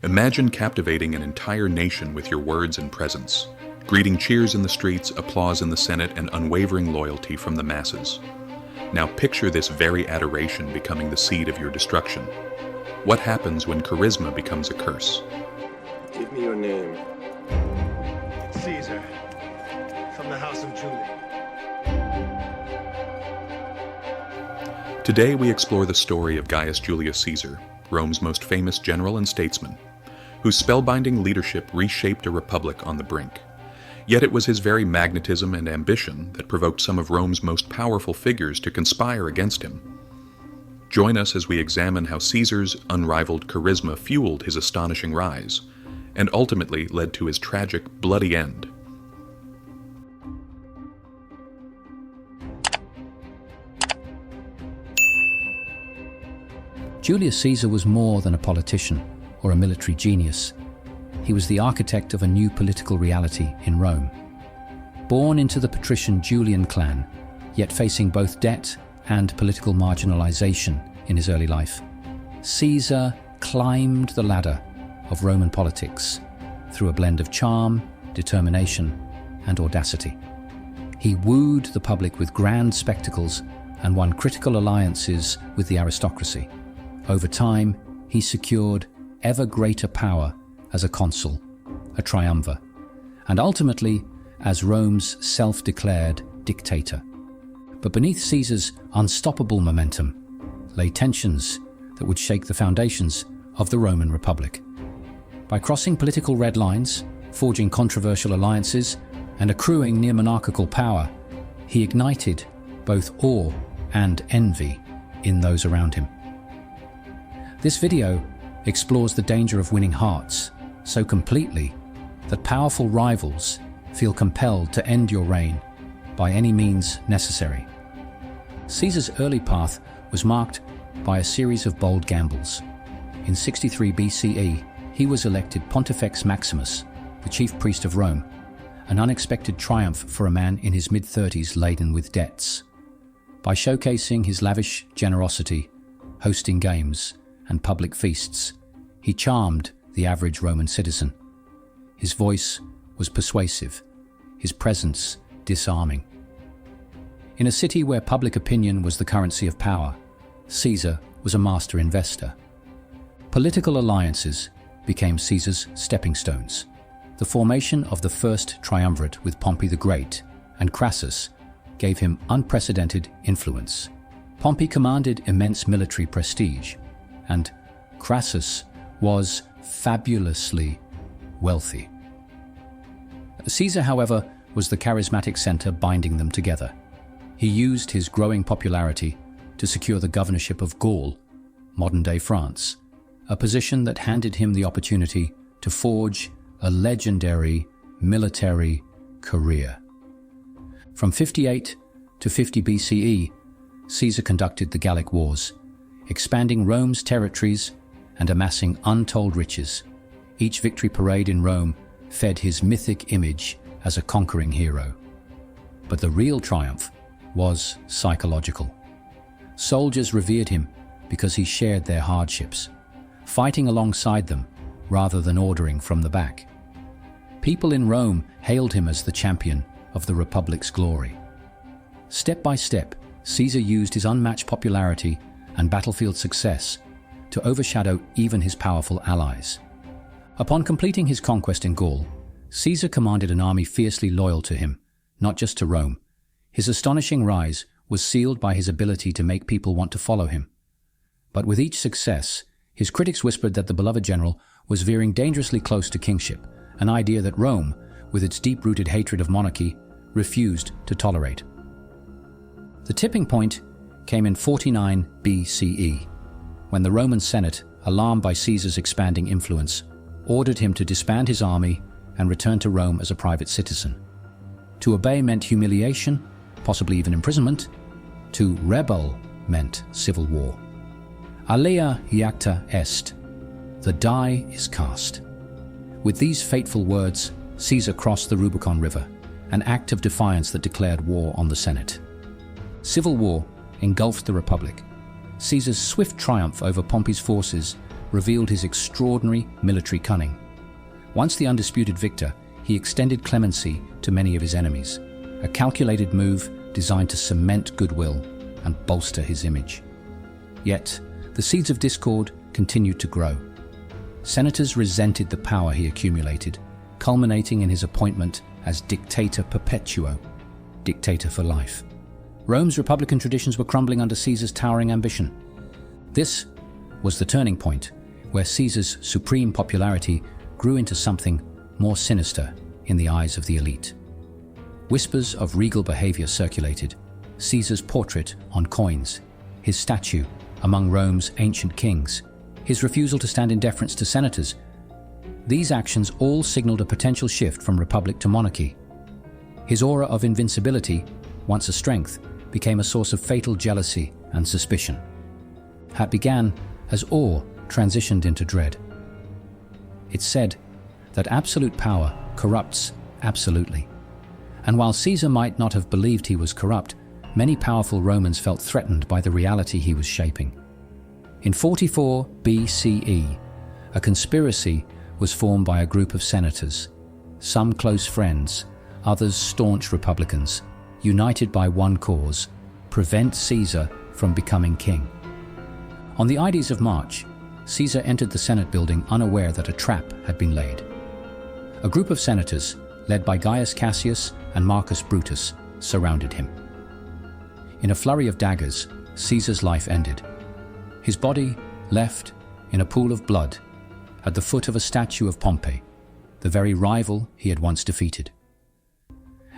Imagine captivating an entire nation with your words and presence, greeting cheers in the streets, applause in the Senate, and unwavering loyalty from the masses. Now picture this very adoration becoming the seed of your destruction. What happens when charisma becomes a curse? Give me your name. It's Caesar, from the House of Julius. Today we explore the story of Gaius Julius Caesar, Rome's most famous general and statesman, whose spellbinding leadership reshaped a republic on the brink. Yet it was his very magnetism and ambition that provoked some of Rome's most powerful figures to conspire against him. Join us as we examine how Caesar's unrivaled charisma fueled his astonishing rise, and ultimately led to his tragic, bloody end. Julius Caesar was more than a politician or a military genius. He was the architect of a new political reality in Rome. Born into the patrician Julian clan, yet facing both debt and political marginalization in his early life, Caesar climbed the ladder of Roman politics through a blend of charm, determination, and audacity. He wooed the public with grand spectacles and won critical alliances with the aristocracy. Over time, he secured ever greater power as a consul, a triumvir, and ultimately as Rome's self-declared dictator. But beneath Caesar's unstoppable momentum lay tensions that would shake the foundations of the Roman Republic. By crossing political red lines, forging controversial alliances, and accruing near monarchical power, he ignited both awe and envy in those around him. This video explores the danger of winning hearts so completely that powerful rivals feel compelled to end your reign by any means necessary. Caesar's early path was marked by a series of bold gambles. In 63 BCE, he was elected Pontifex Maximus, the chief priest of Rome, an unexpected triumph for a man in his mid-30s laden with debts. By showcasing his lavish generosity, hosting games, and public feasts, he charmed the average Roman citizen. His voice was persuasive, his presence disarming. In a city where public opinion was the currency of power, Caesar was a master investor. Political alliances became Caesar's stepping stones. The formation of the first triumvirate with Pompey the Great and Crassus gave him unprecedented influence. Pompey commanded immense military prestige, and Crassus was fabulously wealthy. Caesar, however, was the charismatic center binding them together. He used his growing popularity to secure the governorship of Gaul, modern-day France, a position that handed him the opportunity to forge a legendary military career. From 58 to 50 BCE, Caesar conducted the Gallic Wars, expanding Rome's territories and amassing untold riches. Each victory parade in Rome fed his mythic image as a conquering hero. But the real triumph was psychological. Soldiers revered him because he shared their hardships, fighting alongside them rather than ordering from the back. People in Rome hailed him as the champion of the Republic's glory. Step by step, Caesar used his unmatched popularity and battlefield success to overshadow even his powerful allies. Upon completing his conquest in Gaul, Caesar commanded an army fiercely loyal to him, not just to Rome. His astonishing rise was sealed by his ability to make people want to follow him. But with each success, his critics whispered that the beloved general was veering dangerously close to kingship, an idea that Rome, with its deep-rooted hatred of monarchy, refused to tolerate. The tipping point came in 49 BCE, when the Roman Senate, alarmed by Caesar's expanding influence, ordered him to disband his army and return to Rome as a private citizen. To obey meant humiliation, possibly even imprisonment. To rebel meant civil war. Alea iacta est, the die is cast. With these fateful words, Caesar crossed the Rubicon River, an act of defiance that declared war on the Senate. Civil war engulfed the Republic. Caesar's swift triumph over Pompey's forces revealed his extraordinary military cunning. Once the undisputed victor, he extended clemency to many of his enemies, a calculated move designed to cement goodwill and bolster his image. Yet, the seeds of discord continued to grow. Senators resented the power he accumulated, culminating in his appointment as Dictator Perpetuo, dictator for life. Rome's republican traditions were crumbling under Caesar's towering ambition. This was the turning point where Caesar's supreme popularity grew into something more sinister in the eyes of the elite. Whispers of regal behavior circulated: Caesar's portrait on coins, his statue among Rome's ancient kings, his refusal to stand in deference to senators. These actions all signaled a potential shift from republic to monarchy. His aura of invincibility, once a strength, became a source of fatal jealousy and suspicion. That began as awe transitioned into dread. It's said that absolute power corrupts absolutely. And while Caesar might not have believed he was corrupt, many powerful Romans felt threatened by the reality he was shaping. In 44 BCE, a conspiracy was formed by a group of senators, some close friends, others staunch Republicans, united by one cause: prevent Caesar from becoming king. On the Ides of March, Caesar entered the Senate building unaware that a trap had been laid. A group of senators, led by Gaius Cassius and Marcus Brutus, surrounded him. In a flurry of daggers, Caesar's life ended. His body left in a pool of blood at the foot of a statue of Pompey, the very rival he had once defeated.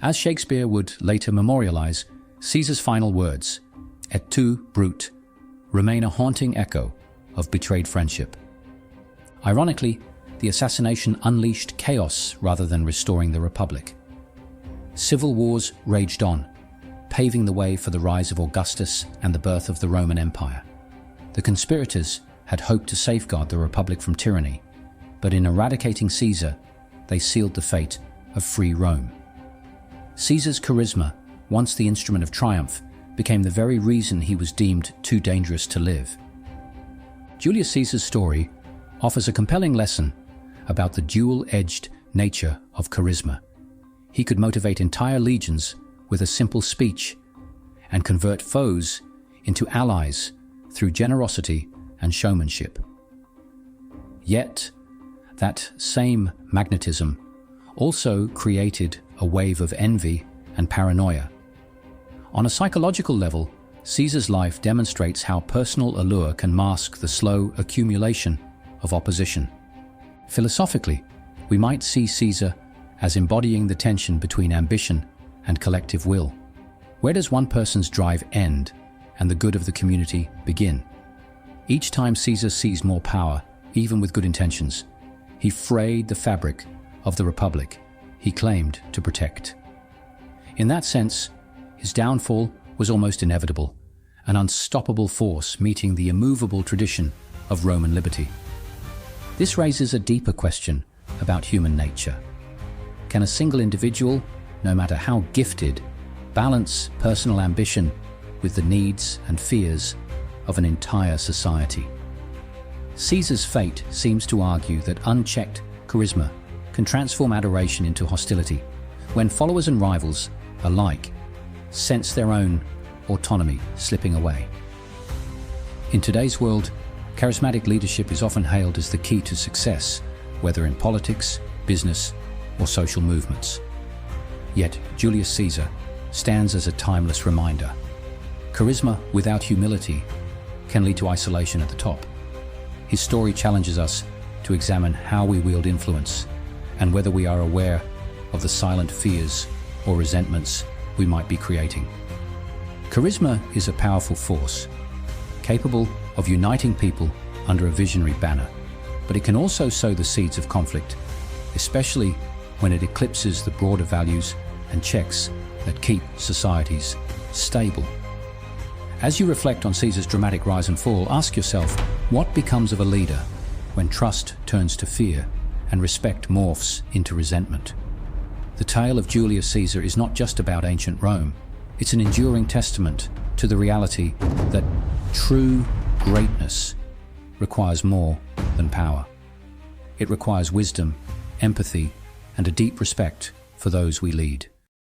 As Shakespeare would later memorialize, Caesar's final words, "Et tu, Brute," remain a haunting echo of betrayed friendship. Ironically, the assassination unleashed chaos rather than restoring the Republic. Civil wars raged on, paving the way for the rise of Augustus and the birth of the Roman Empire. The conspirators had hoped to safeguard the Republic from tyranny, but in eradicating Caesar, they sealed the fate of free Rome. Caesar's charisma, once the instrument of triumph, became the very reason he was deemed too dangerous to live. Julius Caesar's story offers a compelling lesson about the dual-edged nature of charisma. He could motivate entire legions with a simple speech and convert foes into allies through generosity and showmanship. Yet, that same magnetism also created a wave of envy and paranoia. On a psychological level, Caesar's life demonstrates how personal allure can mask the slow accumulation of opposition. Philosophically, we might see Caesar as embodying the tension between ambition and collective will. Where does one person's drive end and the good of the community begin? Each time Caesar seized more power, even with good intentions, he frayed the fabric of the republic he claimed to protect. In that sense, his downfall was almost inevitable, an unstoppable force meeting the immovable tradition of Roman liberty. This raises a deeper question about human nature. Can a single individual, no matter how gifted, balance personal ambition with the needs and fears of an entire society? Caesar's fate seems to argue that unchecked charisma can transform adoration into hostility, when followers and rivals alike sense their own autonomy slipping away. In today's world, charismatic leadership is often hailed as the key to success, whether in politics, business, or social movements. Yet, Julius Caesar stands as a timeless reminder. Charisma without humility can lead to isolation at the top. His story challenges us to examine how we wield influence and whether we are aware of the silent fears or resentments we might be creating. Charisma is a powerful force, capable of uniting people under a visionary banner, but it can also sow the seeds of conflict, especially when it eclipses the broader values and checks that keep societies stable. As you reflect on Caesar's dramatic rise and fall, ask yourself, what becomes of a leader when trust turns to fear and respect morphs into resentment? The tale of Julius Caesar is not just about ancient Rome. It's an enduring testament to the reality that true greatness requires more than power. It requires wisdom, empathy, and a deep respect for those we lead.